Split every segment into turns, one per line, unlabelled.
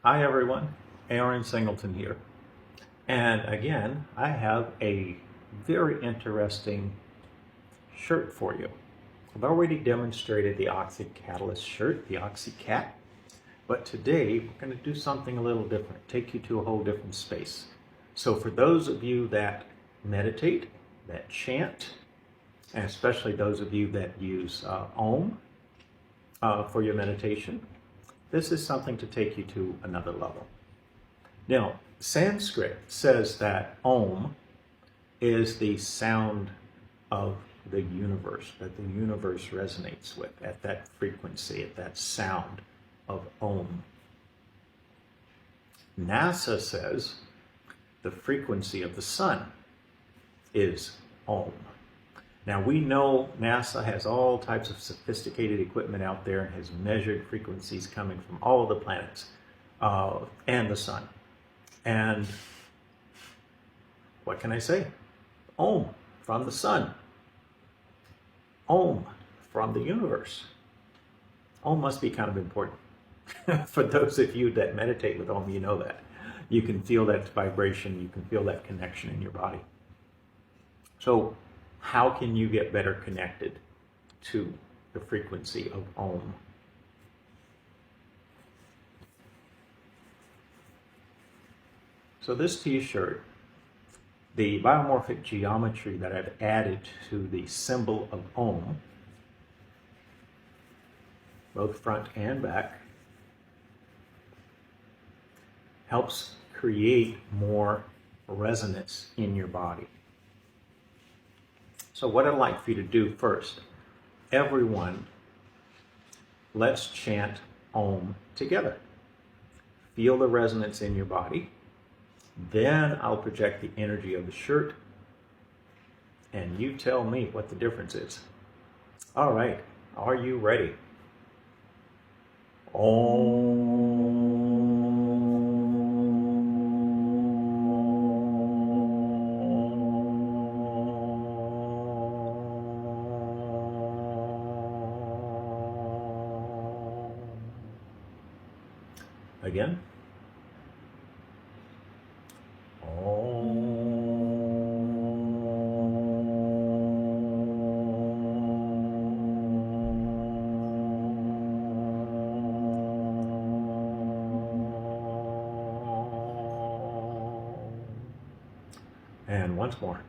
Hi everyone, Aaron Singleton here. And again, I have a very interesting shirt for you. I've already demonstrated the Oxy Catalyst shirt, the Oxy Cat, but today we're going to do something a little different, take you to a whole different space. So for those of you that meditate, that chant, and especially those of you that use OM for your meditation, this is something to take you to another level. Now, Sanskrit says that Om is the sound of the universe, that the universe resonates with, at that frequency, at that sound of Om. NASA says the frequency of the sun is Om. Now we know NASA has all types of sophisticated equipment out there and has measured frequencies coming from all of the planets and the sun. And what can I say? Om from the sun. Om from the universe. Om must be kind of important. For those of you that meditate with Om, you know that. You can feel that vibration, you can feel that connection in your body. So how can you get better connected to the frequency of Om? So this t-shirt, the biomorphic geometry that I've added to the symbol of Om, both front and back, helps create more resonance in your body. So what I'd like for you to do first, everyone, let's chant Om together. Feel the resonance in your body. Then I'll project the energy of the shirt, and you tell me what the difference is. All right, are you ready? Om. Again. And once more.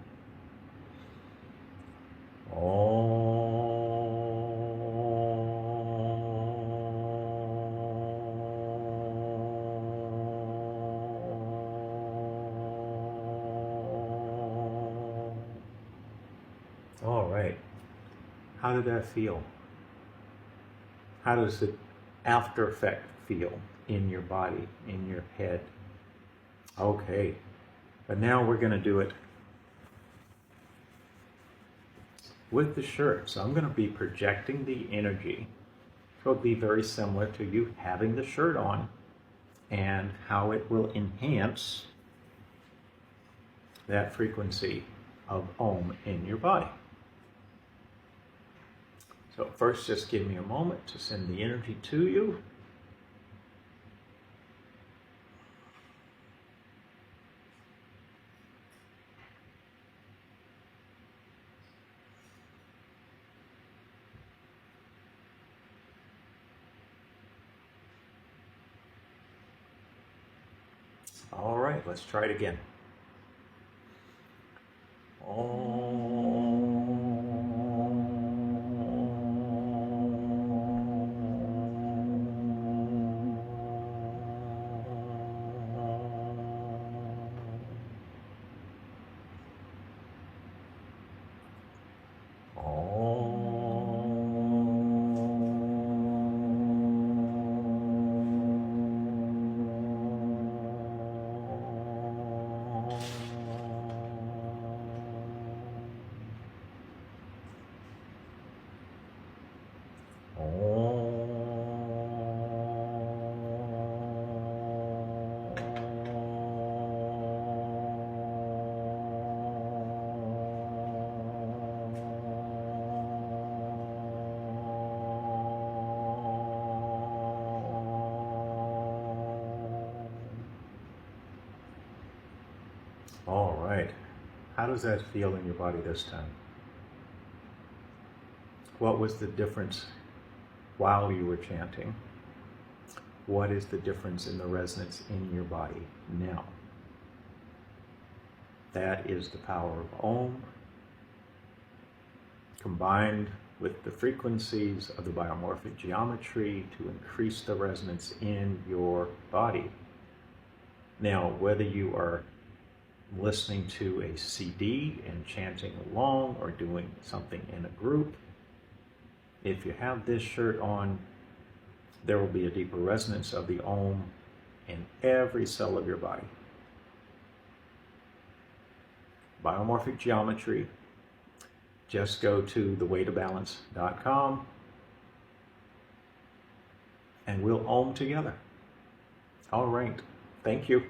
All right. How did that feel? How does the after effect feel in your body, in your head? Okay. But now we're going to do it with the shirt. So I'm going to be projecting the energy. It'll be very similar to you having the shirt on and how it will enhance that frequency of Om in your body. So first, just give me a moment to send the energy to you. All right, let's try it again. All right. How does that feel in your body this time? What was the difference while you were chanting? What is the difference in the resonance in your body now? That is the power of Om combined with the frequencies of the biomorphic geometry to increase the resonance in your body. Now, whether you are listening to a CD and chanting along or doing something in a group, if you have this shirt on, there will be a deeper resonance of the Om in every cell of your body. Biomorphic geometry. Just go to thewaytobalance.com and we'll Om together. All right. Thank you.